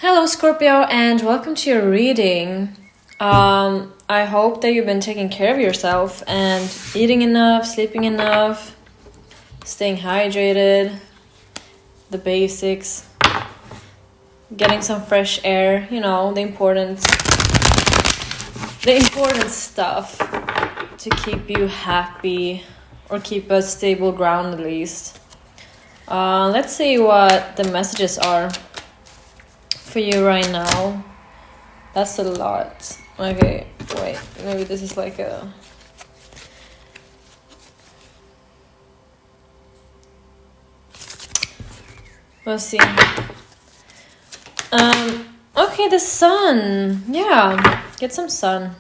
Hello, Scorpio, and welcome to your reading. I hope that you've been taking care of yourself and eating enough, sleeping enough, staying hydrated, the basics, getting some fresh air, the important stuff to keep you happy or keep a stable ground at least. Let's see what the messages are for you right now. That's a lot. Okay, wait, maybe this is like a... Let's see. Okay, the sun. Yeah, get some sun.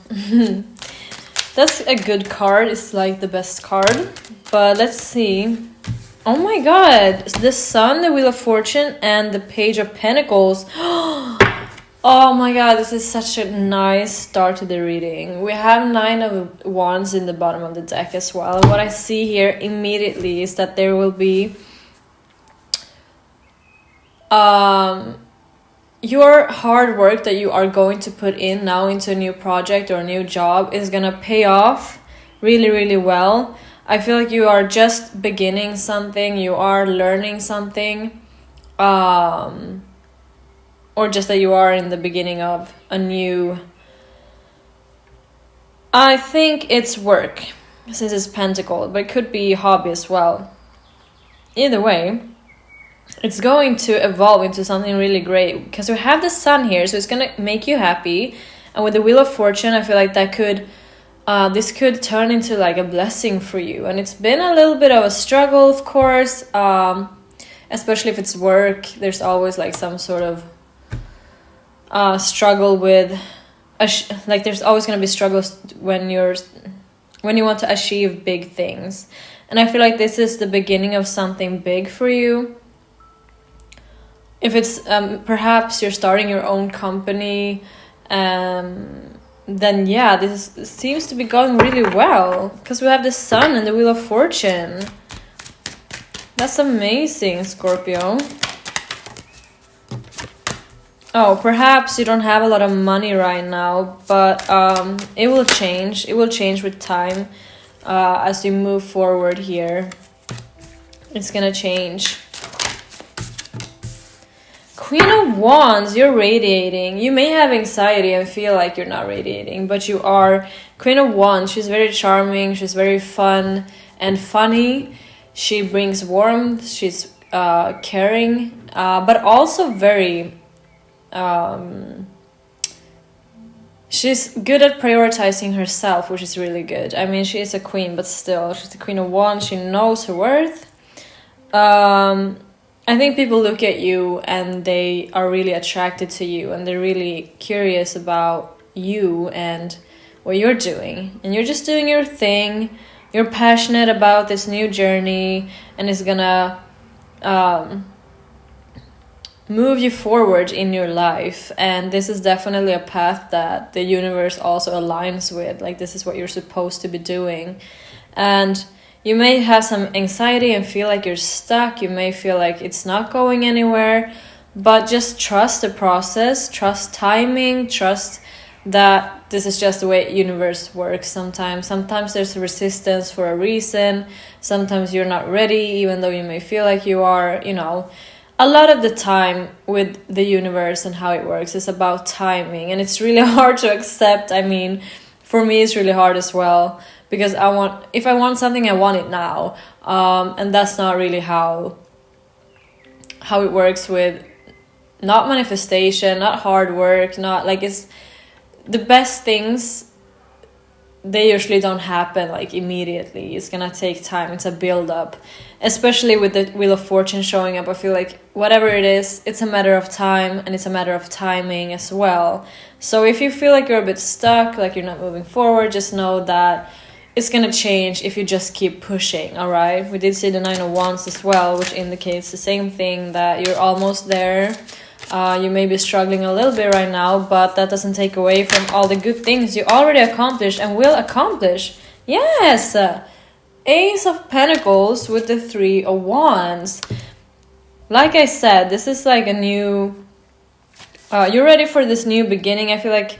That's a good card. It's like the best card. But let's see. Oh my god, the sun, the Wheel of Fortune, and the Page of Pentacles. Oh my god, this is such a nice start to the reading. We have 9 of Wands in the bottom of the deck as well. And what I see here immediately is that there will be your hard work that you are going to put in now into a new project or a new job is gonna pay off really, really well. I feel like you are just beginning something, you are learning something, or just that you are in the beginning of a new... I think it's work, since it's Pentacle, but it could be hobby as well. Either way, it's going to evolve into something really great, because we have the sun here, so it's going to make you happy. And with the Wheel of Fortune, I feel like that could... this could turn into like a blessing for you. And it's been a little bit of a struggle, of course, especially if it's work. There's always like some sort of struggle with like there's always going to be struggles when you want to achieve big things. And I feel like this is the beginning of something big for you. If it's perhaps you're starting your own company, then yeah, this seems to be going really well, because we have the sun and the Wheel of Fortune. That's amazing, Scorpio. Oh, perhaps you don't have a lot of money right now, but it will change. It will change with time as you move forward here. It's gonna change. Queen of Wands, you're radiating. You may have anxiety and feel like you're not radiating, but you are. Queen of Wands, she's very charming, she's very fun and funny. She brings warmth, she's caring, but also very... she's good at prioritizing herself, which is really good. I mean, she is a queen, but still, she's the Queen of Wands. She knows her worth. I think people look at you and they are really attracted to you, and they're really curious about you and what you're doing. And you're just doing your thing. You're passionate about this new journey, and it's gonna move you forward in your life. And this is definitely a path that the universe also aligns with. Like, this is what you're supposed to be doing. And you may have some anxiety and feel like you're stuck. You may feel like it's not going anywhere, but just trust the process, trust timing, trust that this is just the way universe works sometimes. Sometimes there's a resistance for a reason. Sometimes you're not ready, even though you may feel like you are. A lot of the time with the universe and how it works is about timing, and it's really hard to accept. I mean, for me, it's really hard as well, because if I want something, I want it now. And that's not really how it works with not manifestation, not hard work, not like it's the best things. They usually don't happen like immediately. It's gonna take time. It's a build up, especially with the Wheel of Fortune showing up. I feel like whatever it is, it's a matter of time, and it's a matter of timing as well. So if you feel like you're a bit stuck, like you're not moving forward, just know that it's gonna change if you just keep pushing. All right, we did see the 9 of Wands as well, which indicates the same thing, that you're almost there. You may be struggling a little bit right now, but that doesn't take away from all the good things you already accomplished and will accomplish. Yes, Ace of Pentacles with the 3 of Wands. Like I said, this is like a new you're ready for this new beginning. I feel like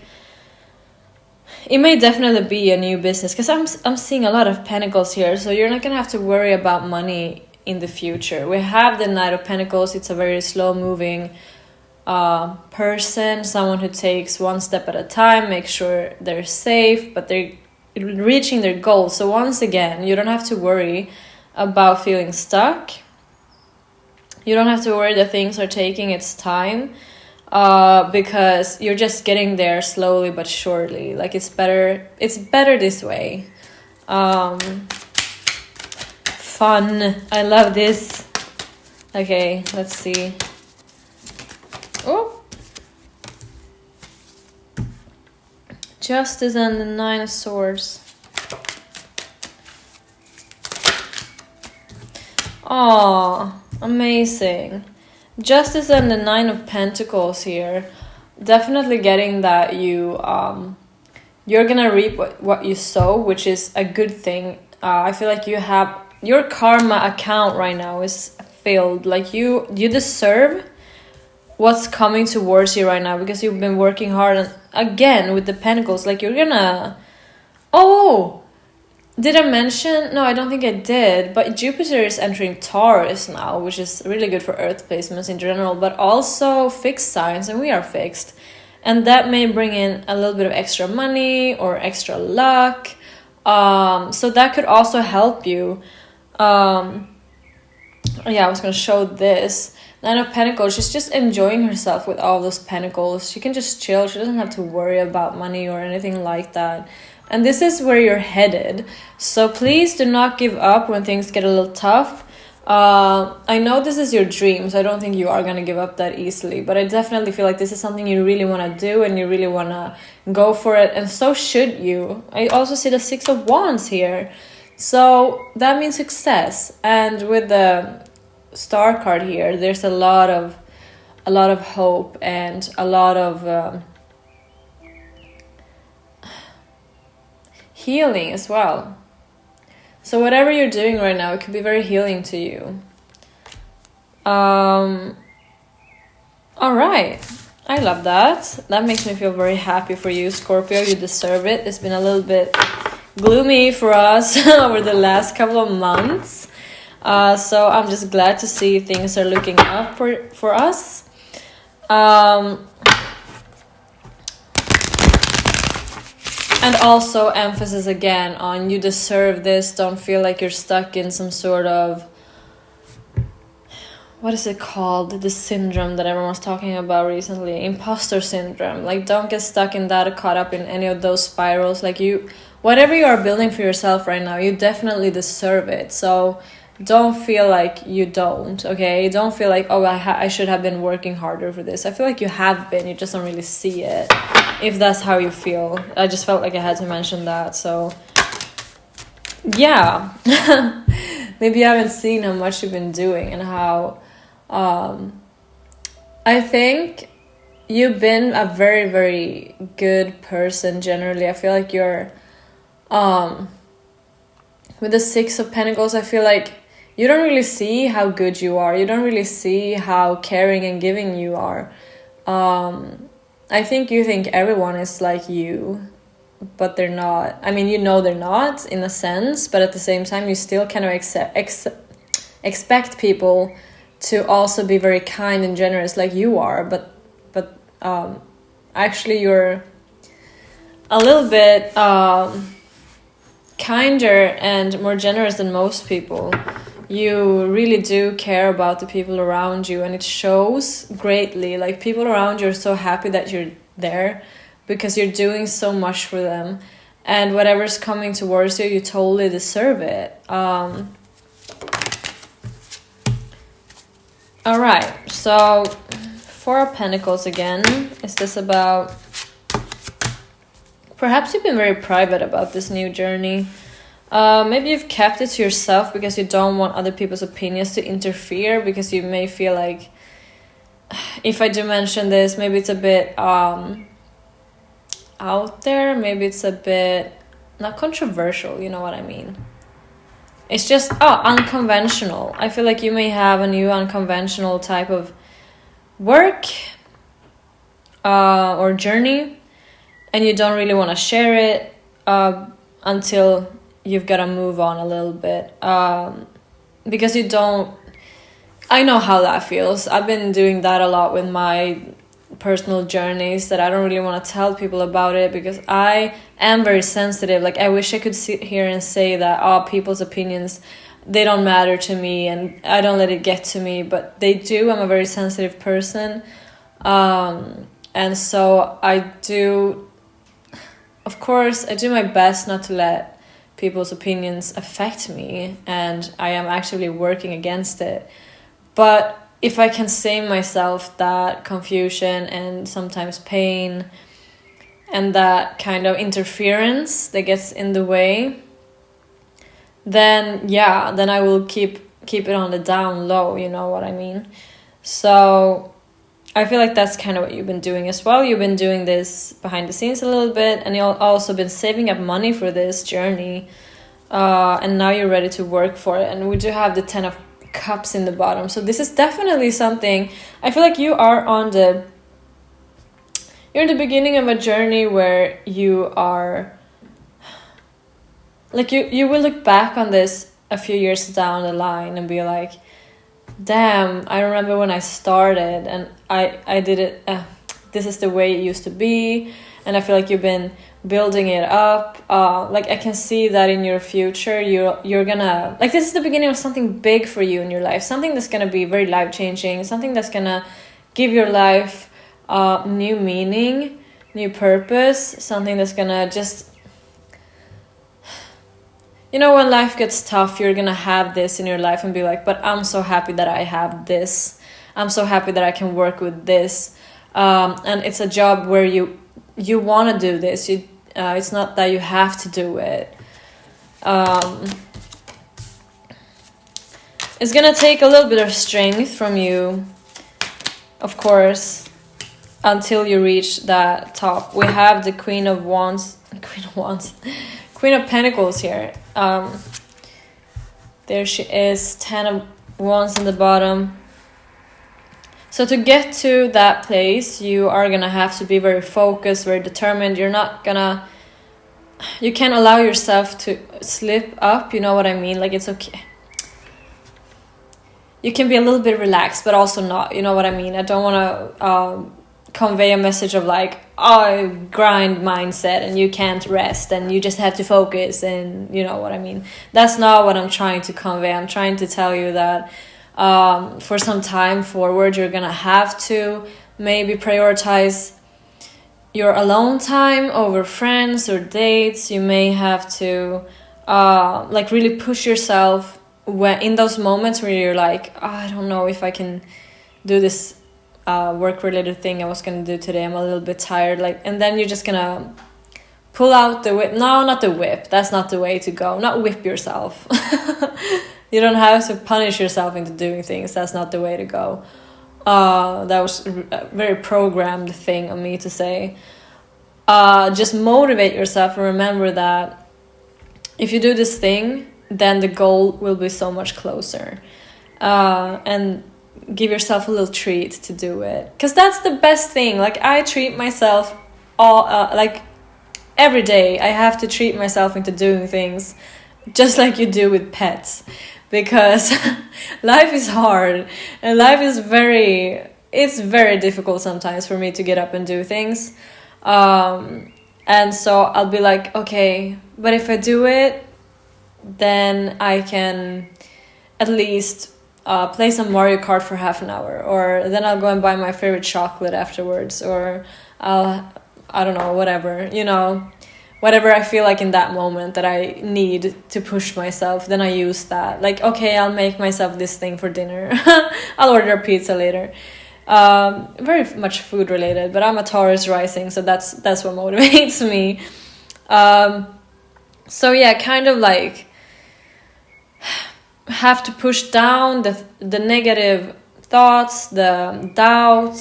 it may definitely be a new business, because I'm seeing a lot of pentacles here, so you're not gonna have to worry about money in the future. We have the Knight of Pentacles. It's a very slow moving person, someone who takes one step at a time, make sure they're safe, but they're reaching their goals. So once again, you don't have to worry about feeling stuck. You don't have to worry that things are taking its time, because you're just getting there slowly but surely. Like, it's better this way. Fun. I love this. Okay, let's see. Oh, Justice and the 9 of Swords. Oh, amazing. Justice and the 9 of Pentacles here. Definitely getting that you're gonna reap what you sow, which is a good thing. I feel like you have your karma account right now is filled. Like, you deserve what's coming towards you right now, because you've been working hard. And again, with the Pentacles, like, you're gonna... Oh, did I mention? No, I don't think I did, but Jupiter is entering Taurus now, which is really good for earth placements in general, but also fixed signs, and we are fixed, and that may bring in a little bit of extra money or extra luck. So that could also help you. Yeah, I was gonna show this. 9 of Pentacles, she's just enjoying herself with all those pentacles. She can just chill. She doesn't have to worry about money or anything like that. And this is where you're headed. So please do not give up when things get a little tough. I know this is your dream, so I don't think you are going to give up that easily. But I definitely feel like this is something you really want to do, and you really want to go for it. And so should you. I also see the 6 of Wands here. So that means success. And with the Star card here, there's a lot of hope and a lot of healing as well. So whatever you're doing right now, it could be very healing to you. All right, I love that. That makes me feel very happy for you, Scorpio. You deserve it. It's been a little bit gloomy for us over the last couple of months. So I'm just glad to see things are looking up for us. And also emphasis again on you deserve this. Don't feel like you're stuck in some sort of, what is it called? The syndrome that everyone was talking about recently. Imposter syndrome. Like, don't get stuck in that or caught up in any of those spirals. Like, whatever you are building for yourself right now, you definitely deserve it. So don't feel like you don't, okay? Don't feel like, oh, I should have been working harder for this. I feel like you have been. You just don't really see it, if that's how you feel. I just felt like I had to mention that. So yeah. Maybe you haven't seen how much you've been doing, and how I think you've been a very, very good person generally. I feel like you're with the 6 of Pentacles, I feel like you don't really see how good you are. You don't really see how caring and giving you are. I think you think everyone is like you, but they're not. I mean, you know they're not in a sense, but at the same time, you still kind of expect people to also be very kind and generous like you are. But actually, you're a little bit kinder and more generous than most people. You really do care about the people around you, and it shows greatly. Like, people around you are so happy that you're there because you're doing so much for them, and whatever's coming towards you, you totally deserve it. All right, so 4 of Pentacles again. Is this about... Perhaps you've been very private about this new journey. Maybe you've kept it to yourself because you don't want other people's opinions to interfere, because you may feel like, if I do mention this, maybe it's a bit out there, maybe it's a bit not controversial, you know what I mean. It's just unconventional. I feel like you may have a new unconventional type of work or journey, and you don't really want to share it until you've got to move on a little bit, because you don't. I know how that feels. I've been doing that a lot with my personal journeys, that I don't really want to tell people about it because I am very sensitive. Like, I wish I could sit here and say that people's opinions, they don't matter to me and I don't let it get to me, but they do. I'm a very sensitive person, and so I do, of course, I do my best not to let people's opinions affect me, and I am actively working against it. But if I can save myself that confusion and sometimes pain and that kind of interference that gets in the way, then I will keep it on the down low, you know what I mean? So I feel like that's kind of what you've been doing as well. You've been doing this behind the scenes a little bit, and you've also been saving up money for this journey, and now you're ready to work for it. And we do have the 10 of Cups in the bottom, so this is definitely something. I feel like you are you're in the beginning of a journey where you are like, you will look back on this a few years down the line and be like, damn, I remember when I started and I did it, this is the way it used to be. And I feel like you've been building it up. Like, I can see that in your future you're gonna, like, this is the beginning of something big for you in your life, something that's gonna be very life-changing, something that's gonna give your life new meaning, new purpose, something that's gonna just, you know, when life gets tough, you're gonna have this in your life and be like, but I'm so happy that I have this, I'm so happy that I can work with this, and it's a job where you want to do this. It's not that you have to do it. It's gonna take a little bit of strength from you, of course, until you reach that top. We have the Queen of Pentacles here. There she is, 10 of Wands in the bottom. So to get to that place, you are gonna have to be very focused, very determined. You can't allow yourself to slip up, you know what I mean? Like, it's okay. You can be a little bit relaxed, but also not, you know what I mean? I don't want to convey a message of like, grind mindset and you can't rest and you just have to focus, and you know what I mean? That's not what I'm trying to convey. I'm trying to tell you that for some time forward, you're gonna have to maybe prioritize your alone time over friends or dates. You may have to like really push yourself when in those moments where you're like, I don't know if I can do this work-related thing I was gonna do today. I'm a little bit tired, like, and then you're just gonna pull out the whip. No, not the whip. That's not the way to go. Not whip yourself. You don't have to punish yourself into doing things. That's not the way to go. That was a very programmed thing of me to say. Just motivate yourself and remember that if you do this thing, then the goal will be so much closer. And give yourself a little treat to do it. Because that's the best thing. Like, I treat myself like every day. I have to treat myself into doing things just like you do with pets. Because life is hard and life is very difficult sometimes for me to get up and do things. And so I'll be like, okay, but if I do it, then I can at least play some Mario Kart for half an hour, or then I'll go and buy my favorite chocolate afterwards, or I don't know, whatever, you know. Whatever I feel like in that moment that I need to push myself, then I use that. Like, okay, I'll make myself this thing for dinner. I'll order a pizza later. Very much food related, but I'm a Taurus rising, so that's what motivates me. So yeah, kind of like have to push down the negative thoughts, the doubt,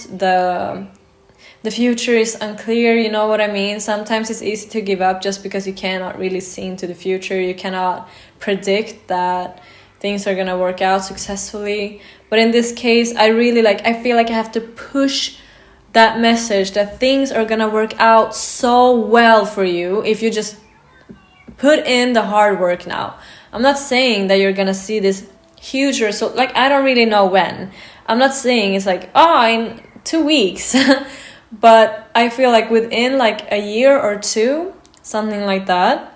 the future is unclear, you know what I mean? Sometimes it's easy to give up just because you cannot really see into the future. You cannot predict that things are gonna work out successfully. But in this case, I feel like I have to push that message that things are gonna work out so well for you if you just put in the hard work now. I'm not saying that you're gonna see this huge result, like I don't really know when. I'm not saying it's like, oh, in 2 weeks. But I feel like within like a year or two, something like that,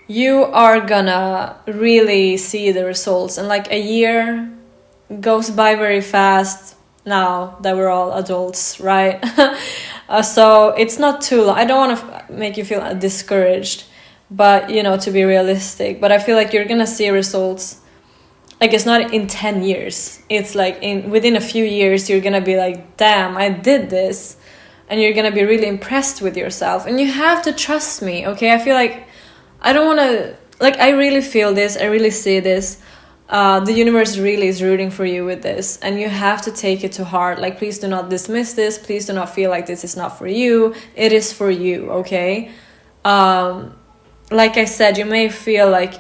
you are gonna really see the results. And like a year goes by very fast now that we're all adults, right? So it's not too long. I don't want to make you feel discouraged, but you know, to be realistic. But I feel like you're gonna see results. Like it's not in 10 years. It's like within a few years, you're gonna be like, damn, I did this. And you're gonna be really impressed with yourself. And you have to trust me, okay? I feel like I don't want to, like, I really feel this. I really see this. The universe really is rooting for you with this. And you have to take it to heart. Like, please do not dismiss this. Please do not feel like this is not for you. It is for you, okay? Like I said, you may feel like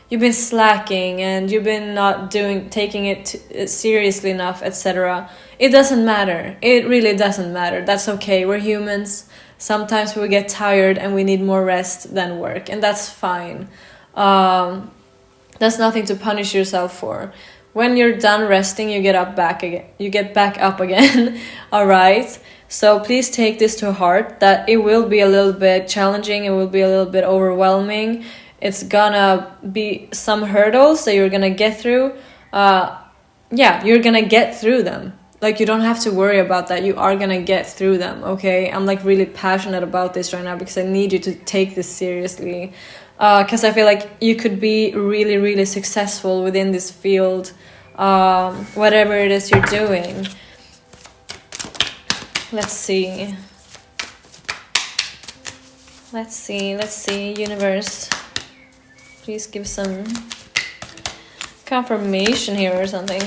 you've been slacking and you've been not taking it seriously enough, etc. It doesn't matter. It really doesn't matter. That's okay. We're humans. Sometimes we get tired and we need more rest than work, and that's fine. That's nothing to punish yourself for. When you're done resting, you get back up again. All right. So please take this to heart, that it will be a little bit challenging. It will be a little bit overwhelming. It's gonna be some hurdles that you're gonna get through. You're gonna get through them. Like, you don't have to worry about that. You are gonna get through them, okay? I'm like really passionate about this right now because I need you to take this seriously. Because I feel like you could be really, really successful within this field, whatever it is you're doing. Let's see, universe. Please give some confirmation here or something.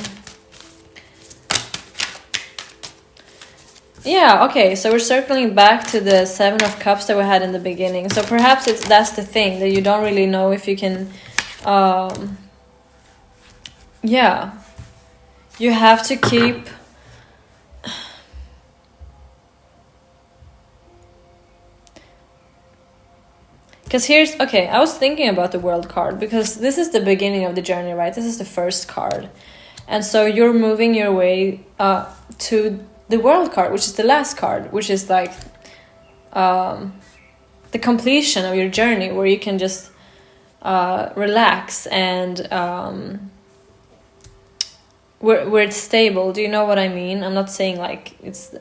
Yeah, okay, so we're circling back to the 7 of Cups that we had in the beginning. So perhaps that's the thing, that you don't really know if you can... you have to keep... Because I was thinking about the World card, because this is the beginning of the journey, right? This is the first card. And so you're moving your way to the World card, which is the last card, which is like the completion of your journey, where you can just relax and where it's stable. Do you know what I mean? I'm not saying like it's...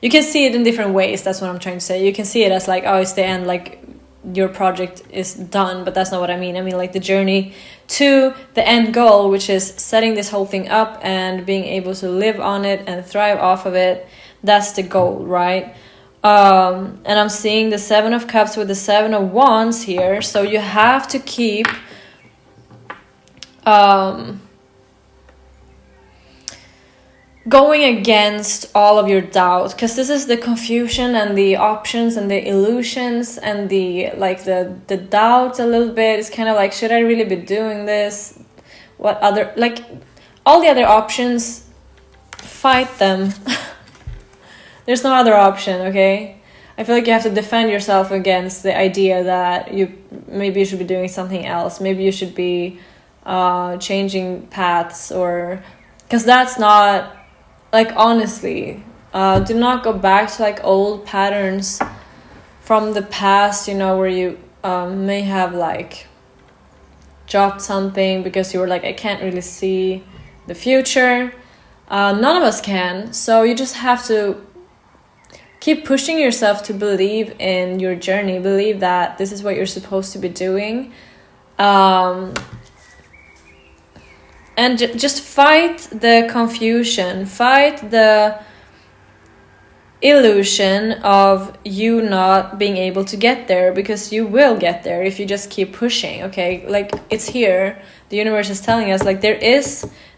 you can see it in different ways. That's what I'm trying to say. You can see it as like, oh, it's the end, like your project is done, but that's not what I mean. I mean like the journey to the end goal, which is setting this whole thing up and being able to live on it and thrive off of it. That's the goal, right? And I'm seeing the 7 of Cups with the 7 of Wands here. So you have to keep going against all of your doubt, because this is the confusion and the options and the illusions and the doubt a little bit. It's kind of like, should I really be doing this? What other, like all the other options, fight them. There's no other option, okay? I feel like you have to defend yourself against the idea that maybe you should be doing something else. Maybe you should be changing paths, or because that's not... Like, honestly, do not go back to like old patterns from the past, you know, where you may have like dropped something because you were like, I can't really see the future. None of us can. So you just have to keep pushing yourself to believe in your journey, believe that this is what you're supposed to be doing. And just fight the confusion, fight the illusion of you not being able to get there, because you will get there if you just keep pushing, okay? Like, it's here. The universe is telling us, like, the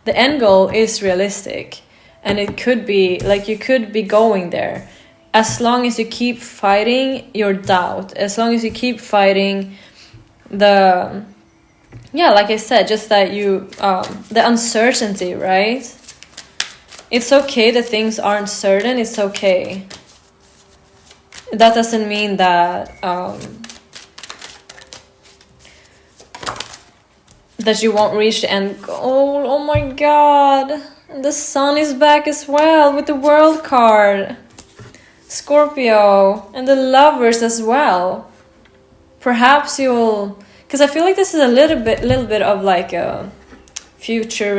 end goal is realistic, and it could be, like, you could be going there as long as you keep fighting your doubt, as long as you keep fighting the... Yeah, like I said, just that you, the uncertainty, right? it's okay that things aren't certain. It's okay. That doesn't mean that that you won't reach the end goal. Oh my god. The sun is back as well with the world card. Scorpio. And the lovers as well. Perhaps you'll... Because I feel like this is a little bit of like a future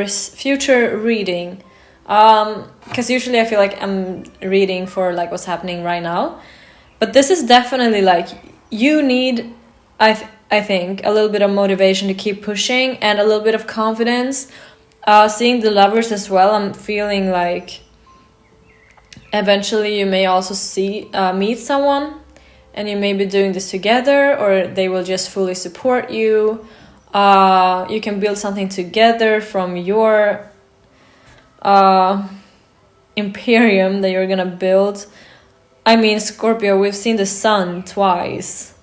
reading. Because usually I feel like I'm reading for like what's happening right now. But this is definitely like you need, I think, a little bit of motivation to keep pushing and a little bit of confidence. Seeing the lovers as well, I'm feeling like eventually you may also meet someone and you may be doing this together, or they will just fully support you. You can build something together from your imperium that you're gonna build. I mean, Scorpio, we've seen the sun twice.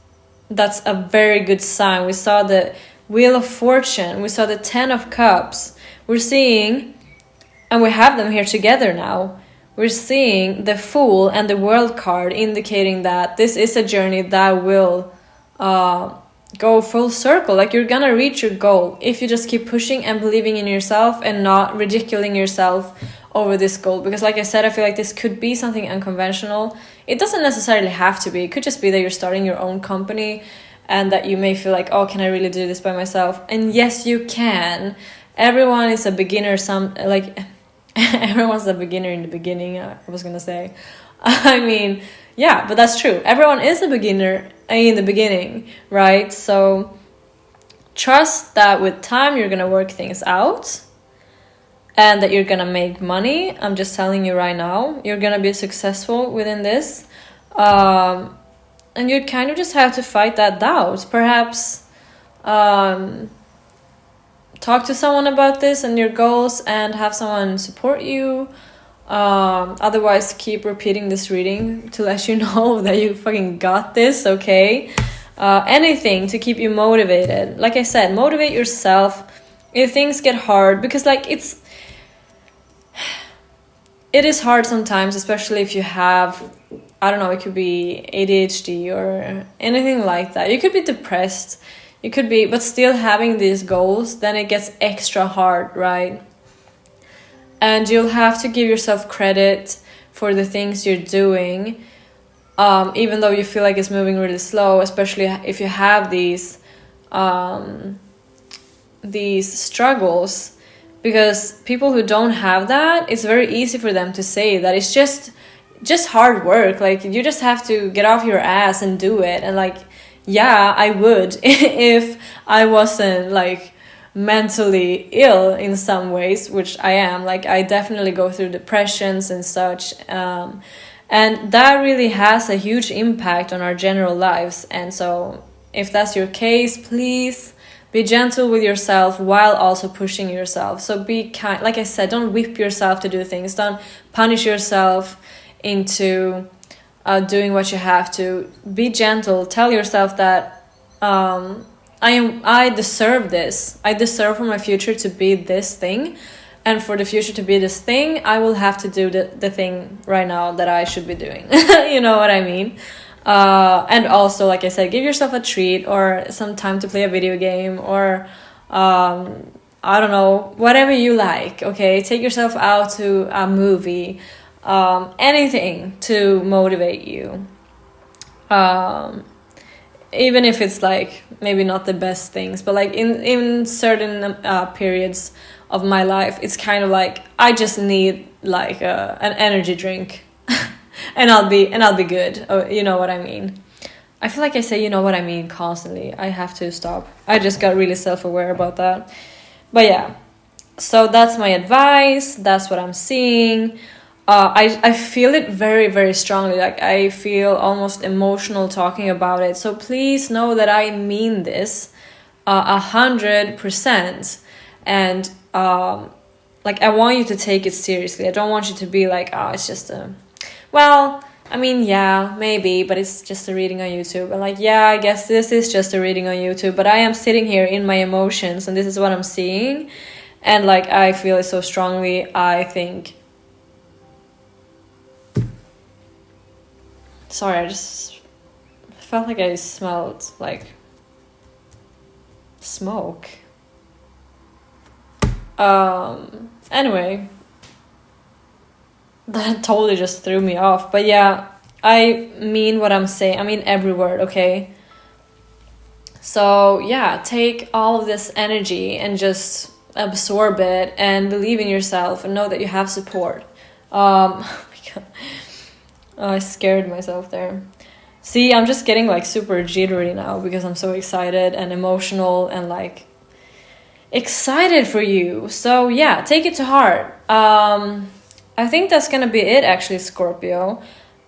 That's a very good sign. We saw the Wheel of Fortune. We saw the 10 of Cups. We're seeing, and we have them here together now, we're seeing the Fool and the World card, indicating that this is a journey that will go full circle. Like, you're gonna reach your goal if you just keep pushing and believing in yourself and not ridiculing yourself over this goal. Because like I said, I feel like this could be something unconventional. It doesn't necessarily have to be. It could just be that you're starting your own company and that you may feel like, oh, can I really do this by myself? And yes, you can. Everyone is a beginner. Everyone's a beginner in the beginning, I was gonna say. I mean, yeah, but that's true. Everyone is a beginner in the beginning, right? So trust that with time you're gonna work things out and that you're gonna make money. I'm just telling you right now, you're gonna be successful within this. And you kind of just have to fight that doubt. Perhaps talk to someone about this and your goals and have someone support you. Otherwise, keep repeating this reading to let you know that you fucking got this, okay? Anything to keep you motivated. Like I said, motivate yourself if things get hard, because like it is hard sometimes, especially if you have, I don't know, it could be ADHD or anything like that. You could be depressed, you could be, but still having these goals, then it gets extra hard, right? And you'll have to give yourself credit for the things you're doing, even though you feel like it's moving really slow, especially if you have these struggles. Because people who don't have that, it's very easy for them to say that it's just hard work. Like, you just have to get off your ass and do it. And like, yeah, I would if I wasn't like mentally ill in some ways, which I am. Like, I definitely go through depressions and such. And that really has a huge impact on our general lives. And so if that's your case, please be gentle with yourself while also pushing yourself. So be kind. Like I said, don't whip yourself to do things. Don't punish yourself into doing what you have to. Be gentle. Tell yourself that I deserve this. I deserve for my future to be this thing. And for the future to be this thing, I will have to do the thing right now that I should be doing. You know what I mean? And also, like I said, give yourself a treat or some time to play a video game or I don't know, whatever you like, okay? Take yourself out to a movie, anything to motivate you. Even if it's like maybe not the best things, but like in certain periods of my life, it's kind of like I just need like an energy drink. And I'll be good. Oh, you know what I mean? I feel like I say you know what I mean constantly. I have to stop. I just got really self-aware about that. But yeah, so that's my advice. That's what I'm seeing. I feel it very, very strongly. Like, I feel almost emotional talking about it. So please know that I mean this 100%. And like, I want you to take it seriously. I don't want you to be like, oh, it's just well, I mean, yeah, maybe, but it's just a reading on YouTube. And like, yeah, I guess this is just a reading on YouTube, but I am sitting here in my emotions and this is what I'm seeing. And like, I feel it so strongly. I think Sorry, I just felt like I smelled like smoke. Anyway, that totally just threw me off. But yeah, I mean what I'm saying. I mean every word, okay? So yeah, take all of this energy and just absorb it and believe in yourself and know that you have support. Oh my god. I scared myself there. See, I'm just getting like super jittery now because I'm so excited and emotional and like excited for you. So yeah, take it to heart. I think that's gonna be it actually, Scorpio.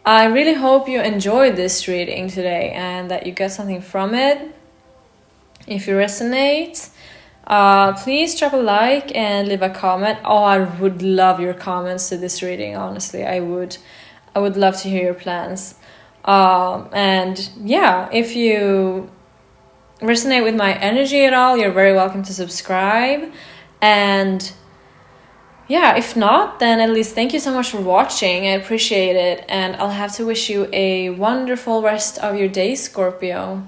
I really hope you enjoyed this reading today and that you get something from it. If you resonate, please drop a like and leave a comment. Oh, I would love your comments to this reading, honestly. I would love to hear your plans. And yeah, if you resonate with my energy at all, you're very welcome to subscribe. And yeah, if not, then at least thank you so much for watching. I appreciate it. And I'll have to wish you a wonderful rest of your day, Scorpio.